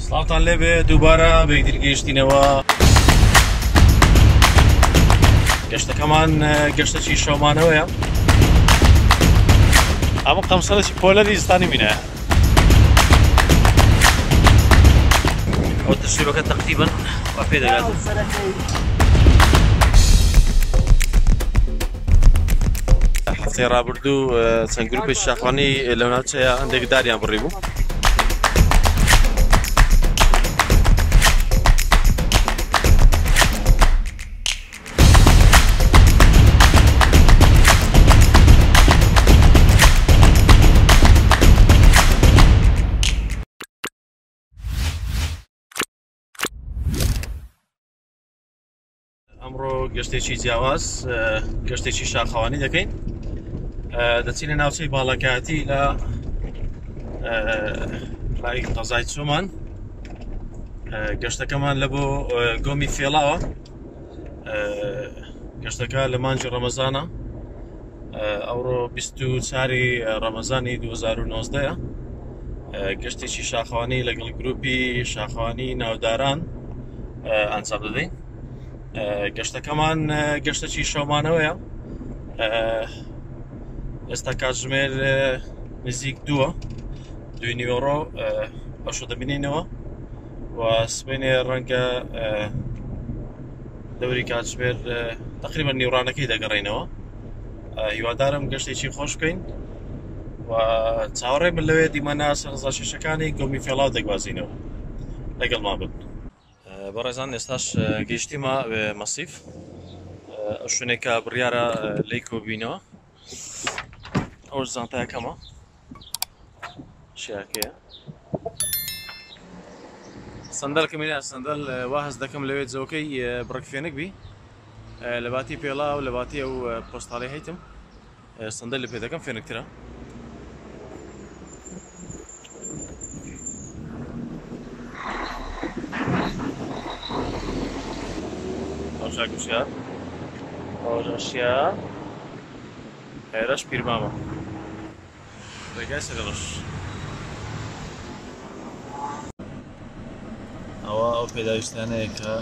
سڵاوتان لێبێ دووبارە بەیدیر گەیشتینەوە. گەشتەکەمان گەشتێکی شەومانەوەیە. ئەمە قەمسەڵێکی پۆلەری زستانی بینایە. ئەو تشریفەکە تەقریبەن وا پێ دەگات. هەفتەی ڕابردوو چەند گروپی شاخوانی لەو ناوچەیە هەندێک داریان بڕی بوو. ئەمڕۆ گەشتێکی جیاواز گەشتێکی شاخەوانی دەکەین. دەچینە ناوچەی باڵەکەتی لە لای قەزای چۆمان. گەشتەکەمان لە بۆ گۆمی فێڵاوە. گەشتەکە لە مانجی ڕەمەزانە. ئەوڕۆ 24 ڕەمەزانی 2019 گەشتێکی شاخەوانی لەگەڵ گروپی شاخەوانی ناوداران ئەنجام دەدەین. گەشتەکەمان گەشتێکی شەومانەوەیە. ئێستا کاتژمێر نزیک دووە، دوی نیوەڕۆ بەشە دەبینینەوە و سبەینێ ڕەنگە دەوری کاتژمێر تقریبەن نیوڕانەکەی دەگەڕێنەوە. هیوادارم گەشتێکی خۆش بکەین و چاوەڕێ من لەوێ دیمەنە سەرنجڕاکێشەکانی گۆمی فێڵاو دەگوازینەوە. لەگەڵمان بن. بەڕێزان ئێستاش گەیشتیمە مەسیف، ئەو شوێنێکە بڕیارە لی کۆبینەوە. ئەو زانتایەکەمە شیاکەیە. سندەلکە مینە سندەل وا هەست دەکەم لەوێ جەوەکەی بڕکفێنک بی لە باتی پێڵا و لە باتی ئەو پۆستاڵی هەیتم سندەل لە پێ دەکەم فێنکترە. گوشیار ئەوژەشیا هێرەش پیرمامە ڕێگای سەگەڵش. ئەوە ئەو پێداویستانەیە کە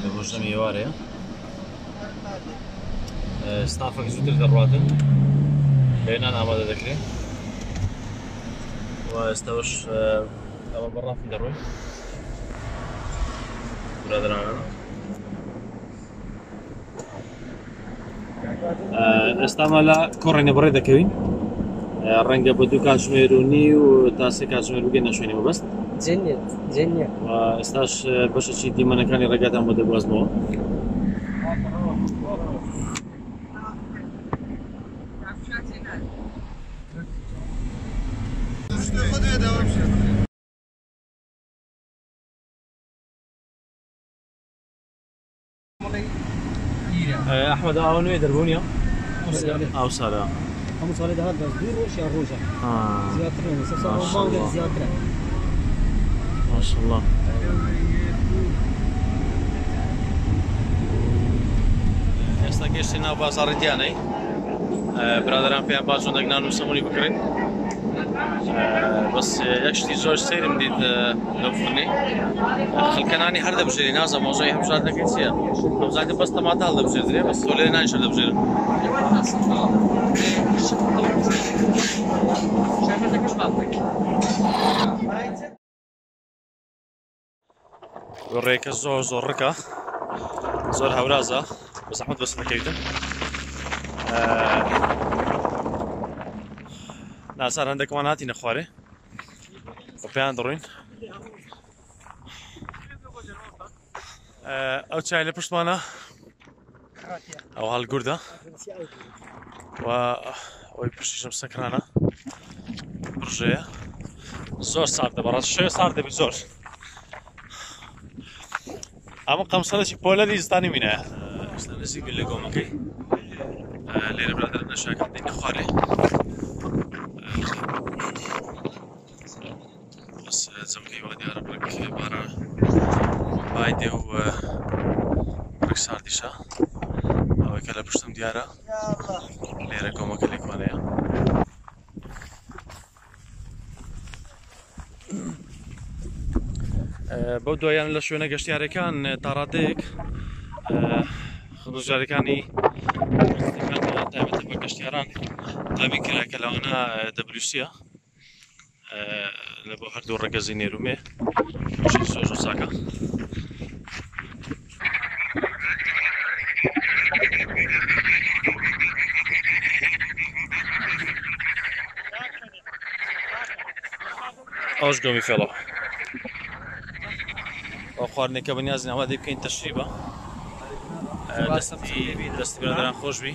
لە بۆ ژەمی ئێوارەیە. ستافەک زووتر دەڕواتن هێنان ئامادە دەکرێت و ئێستاوەش ئەوە بەڕافی دەڕۆی برادرانە. ئێستامە لە کۆڕێنە بڕێ دەکەوین، ڕەنگە بە 2 کاتژمێر و نی و تا 3 کاتژمێر بگەینە شوێنەوە بەست. ئێستاش بەشێکی دیمەنەکانی ڕێگاتان بۆ دەگوازمەوە. ئەحمەد ئاوە نوێ دەربوونیە؟ ئەو ساڵە هەموو ساڵی داهات بەس دوو ڕۆژ یان ڕۆژە زیاتر نێ مانگێک زیاترە. ماشەڵڵا. ئێستا گەشتی ناو بازاڕی دیانەی برادران پێیان باجۆندێک نان و سەمونی بکڕین. بەس یەک شتی زۆر سەیرم دیت لەو فڕنی خەڵکەنانی هەر دەبژێری نازانم مۆزۆی هەمژاردنەکەی چییە؟ هەمزانکە بەس تەماتە هەڵدەبژێردرێ بەس تۆ لێرە نانیشە دەبژێرم. ڕێکە زۆر ڕکە زۆر هەورازە بە زەحمەت بەس دەکەویتن. ناسار هەندێکمان هاتینە خوارێ بە پێیان دەڕۆین. ئەو چای لە پشتمانە ئەو هەڵگوردە و ئەوی پشتیشم سەکرانە ڕژەیە زۆر سارد دەبڕات شوێ سارد دەبێت زۆر. ئەمە قەمسەڵێکی پۆلەری زستانی بینایە. ئێستا نزیک لە گۆمەکەی لێرە برادر نەشاکەم دێنە خوارێ. بەس جەمکەی وا دیارە بڕک بارە بای دێ و بڕک ساردیشە. ئەوەی کە لە پشتم دیارە لێرە گۆمەکە لێکوانەیە. بەو دوایان لە شوێنە گەشتیارەکان تاڕادەیەک خزمجارەکانی تایبەتە بە گەشتیاران تابی کرا کە لەوانە دەبلوسیە لە بۆ هەردوو ڕێگەزی نێرومێ زۆر چاکە. ئەوش گۆمی فێڵەوە ئەو خواردنێکە بەنیازین ئەوە دەی بکەین تەشریبە دەستی برادران خۆش بی.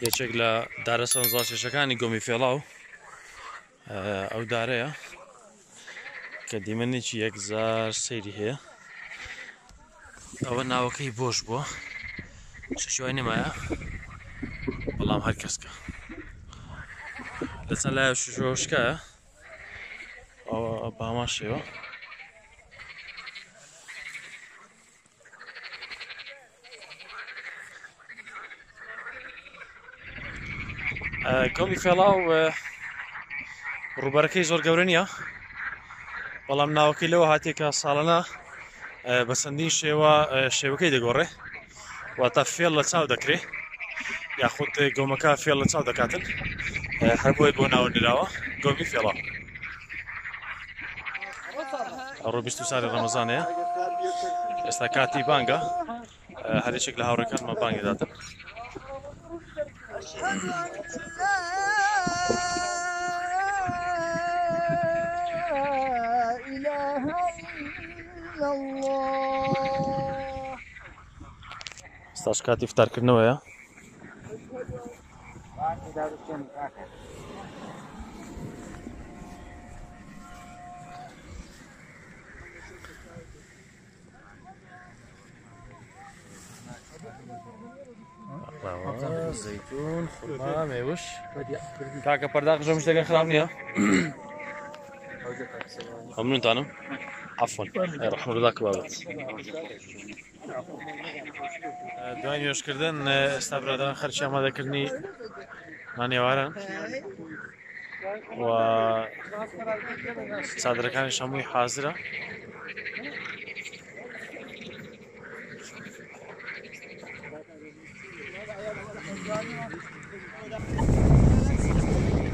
یەکێک لە دارە سەرنجڕاکێشەکانی گۆمی فێڵاو ئەو دارەیە کە دیمەنێکی 1000 سەیری هەیە. ئەوە ناوەکەی بۆش بووە شەشوای نەمایە بەڵام هەر کەسکە لە چەند لایە شوشکایە ئەوە بامان شێوە. گۆمی فێڵاو ڕووبەرەکەی زۆر گەورە نییە بەڵام ناوەکەی لەوە هاتێکە ساڵانە بە چەندین شێوەکەی دەگۆڕێ واتە فێڵ لە چاو دەکرێ یاخود گۆمەکە فێڵ لە چاو دەکاتن هەر بۆی بۆ ناوەنراوە گۆمی فێڵاو. ئەڕۆ 20 ساری ڕەمەزانەیە ئێستا کاتی بانگە هەرێکێک لە هاوڕێکانمە بانگی داتن. ئێستاش کاتی فتارکردنەوەیە. زەیتون خورما مێوش کاکە پەرداخ ژەم شتێکە خراپ نییە مەمنونتانم عەفوەن ڕەحمەتوڵڵا کبابەت. دوای نوێژکردن ئێستا برادران خەرچی ئامادەکردنی مانێوارن و چادرەکانیش هەمووی حازرە.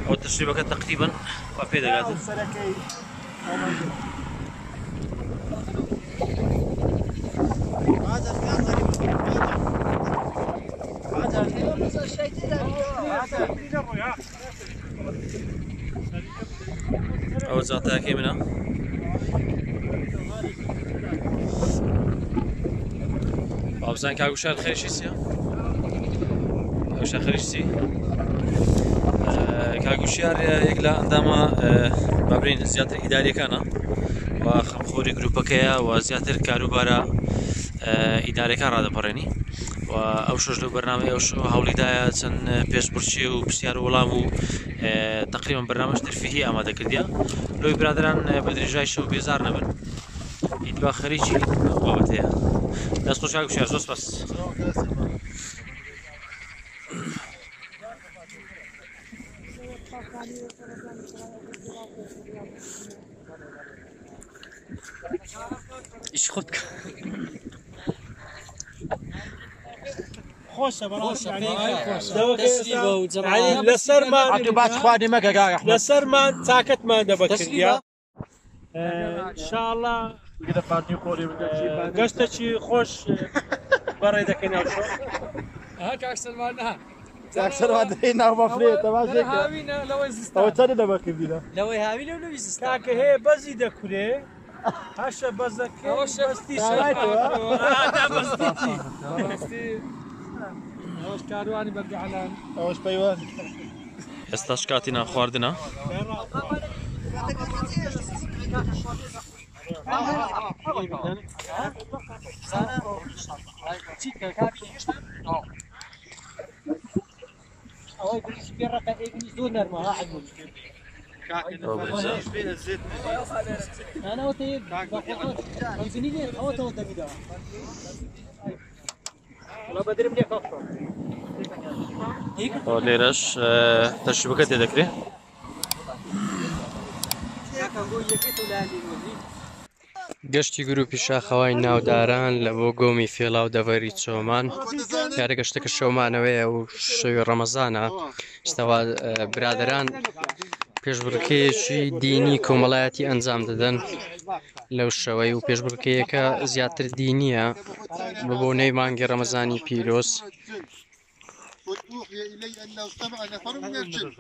ئەو تەشریبەکە تەقریبەن وا پێ دەگاتن. ئەوە جاتایەکەی منە بابزان کاگوشار خێریشی چییە؟ کاگوشار خێریش چی؟ کاگوشیار یەک لە ئەندامە بابرین زیاتر ئیداریەکانە و خەمخۆری گروپەکەیە و زیاتر کاروبارە ئیدارەکان ڕادەپەڕێنی و ئەو شۆش لەو بەرنامەی ئەو هەوڵیدایە چەند پێشبڕچی و پرسیار و وەڵام و تقریبا بەرنامەش تەرفیهی ئامادەکردیە لۆی برادران بە درێژای شەو بێزار نەبن ئیدوا خەریکی بابەت هەیە. دەست خۆش کاگوشیار زۆر سپاس. ئیش خۆت خۆشە لەسەرمان چاکەتمان دەبکردیا انشاءالله گەشتێکی خۆش بەڕێ دەکەین ناوشۆ سەروادەی ناو بەفرێتە ئەوە چەندە دەبکردیە لەوەی هاوی لەوی کاکە هەیە بەزی دەکورێ هەشە بەزەکە ئەوش کاروانی بەرگەعلان ئەوەش پەیوان ئێستاش کاتی ناخواردنە. ئەوەی في الرقة ابني زونر ما واحد انا وتيب خمسيني ليه او تو دميدا ولا بدري بدي اكثر ليرش تشبكة تذكري گەشتی گروپی شاخەوای ناوداران لە بۆ گۆمی فێڵا و دەڤەری چۆمان یارە گەشتەکە شەومانەوەیە و شەوی ڕەمەزانە شتەوا برادەران پێشبڕکەیەکی دینی کۆمەڵایەتی ئەنجام دەدەن لەو شەوەی و پێشبڕکەیەکە زیاتر دینیە بە بۆنەی مانگی ڕەمەزانی پیرۆز وأوحي إلي أنه استمع نفر من الجن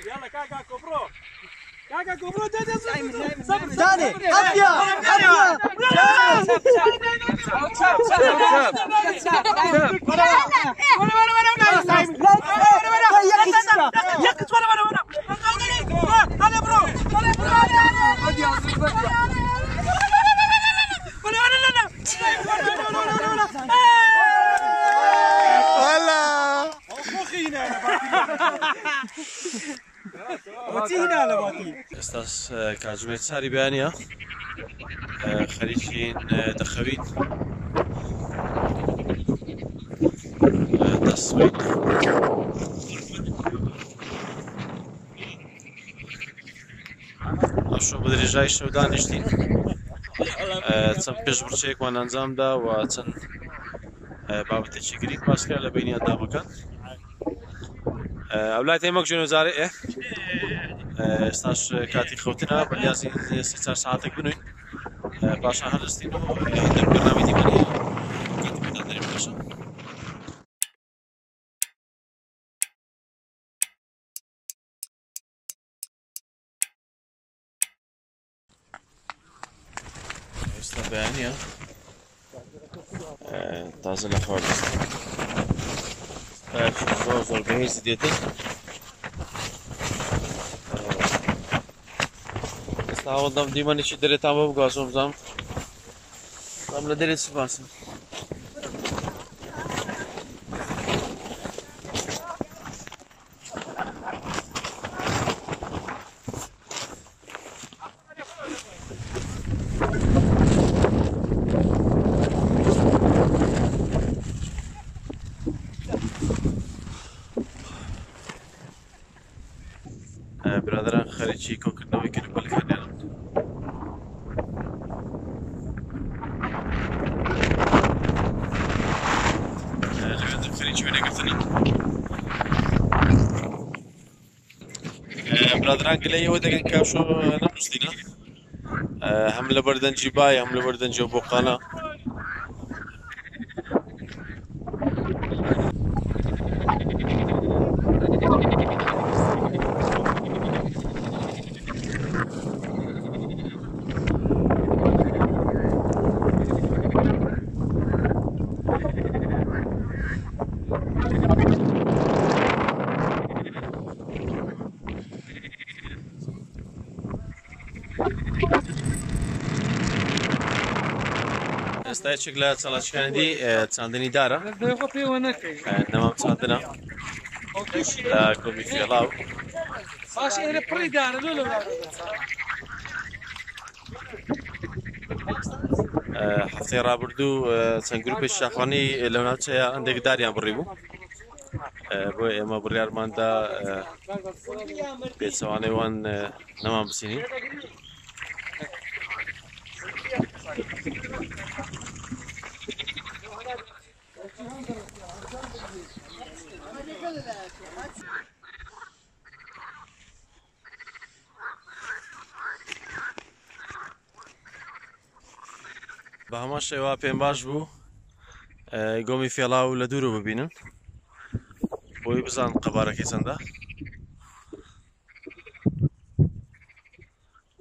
يلا كاكا كوبرو كاكا كوبرو داني ئێستاس کاتژمێر چاری بەیانە خەریکین دەخەوین دەستبین ئەوشۆ بە درێژایی شەو دانیشتین چەند پێشبڕچەیەکمان ئەنجامدا و چەند بابەتێکی گرنگ باسکرا لە بینی ئەندامەکان ئەولای تێمەک ژێن وزارێ ئێستاش کاتی خەوتنە بەنیازی 3-4 ساعتێک بنوین پاشان هەڵستین و بەرنامەی دیمەنی کاتی پێدا دەریم باشە ئێستا بەیانیە تازە لە خەوە زۆر بەهێزی دێتن ئێستا هەوڵدەم دیمەنێکی دەرێتان بۆ بگاسم بزانم ئەم لە دەرێت چ باسم برادران خەریکی کۆکردنەوەی کرد بە لەکانیانم لەوێندە خەریکی وێنەگرتنی برادران گلەیەوە دەگەن کاشۆ نەنووسینە هەم لە بەردەنجی بای هەم لە بەردەنجی بۆقانە ئێستا یەکێک لە چالاکیەکانی چاندنی دارە نەمام چاندنە لە گۆمی فێڵاو هەفتەی ڕابردوو چەند گروپێکی شاخوانی لەو ناوچەیە هەندێک داریان بڕی بوو بۆ ئێمە بڕیارماندا پێچەوانەی وان نەمان بچینین بە هەمان شێوە پێم باش بوو گۆمی فێڵاو لە دوورە ببینن بۆی بزان قەبارەکەی چەندە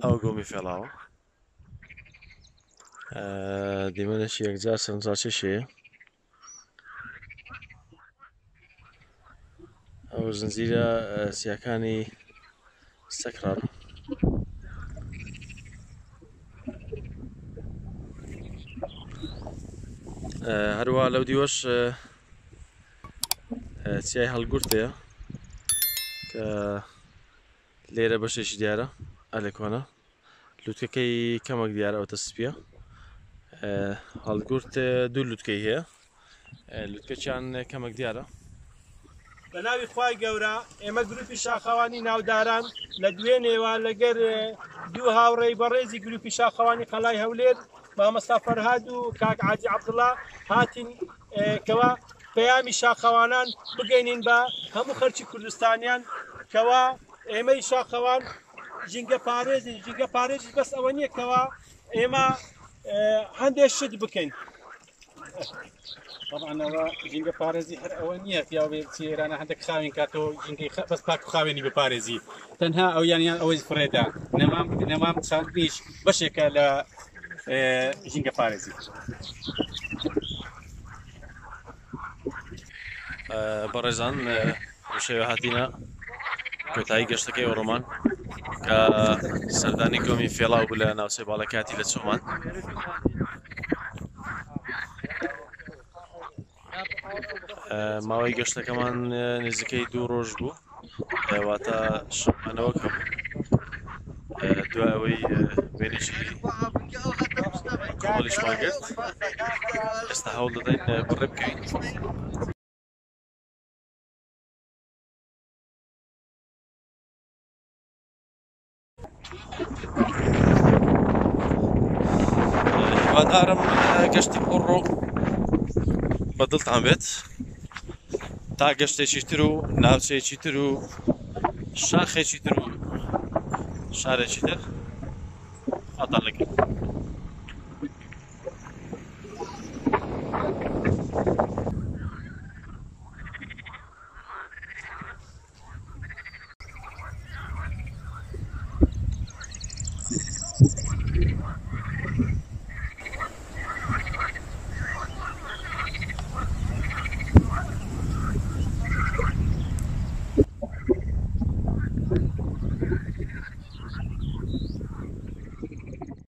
ئەو گۆمی فێڵاوە دیمەنێکی یەکجار سەرنجڕاکێ چێشەیە ئەو زنجیرە سیاکانی سەکران هەروە لەو دیوەش چیای هەڵگورتەیە کە لێرە بەشێکی دیارە ئەلێکۆنە لوتکەکەی کەمەک دیارە ئەوتە سپیە هەڵگورت دوو لوتکەی هەیە لوتکەچیان کەمەک دیارە بە ناوی خوای گەورە ئێمە گروپی شاخەوانی ناوداران لە دوێنێوە لەگەر دوو هاوڕێی بەڕێزی گروپی شاخەوانی قەڵای هەولێر مامەستا فەرهاد و کاک عاجی عەبدوڵڵا هاتین کەوا پەیامی شاخەوانان بگەینین بە هەموو خەڵکی کوردستانیان کەوا ئێمەی شاخەوان ژینگە پارێزی بەس ئەوە نییە کەوا ئێمە هەندێک شت بکەین طبعا ئەوە ژینگە پارێزی هەر ئەوە نییە پیاوێ چێرانە هەندێک خاوین کاتەوە ژینگەی بەس پاک و خاوێنی بپارێزی تەنها ئەو یانیان ئەوەی فڕێدا نەمام چاندنیش بەشێکە لە ژینگە پارێزی بەڕێزان شێوە هاتینە کۆتایی گەشتەکەی ئۆڕۆمان کە سەردانی گۆمی فێڵاو بوو لە ناوچەی باڵەکاتی لە چۆمان ماوەی گەشتەکەمان نزیکەی 2 ڕۆژ بوو واتە شەمانەوە کەم دوای ئەوەی وێنێکی کۆڵیشمان کرد ئێستا هەوڵ دەدەین بڕێ بکەین هیوادارم گەشتی پڕۆ بەدڵتان بێت تا گەشتێکی تر و ناوچەیەکی تر و شاخێکی تر و شارێکی تر خاتان لەگەڵ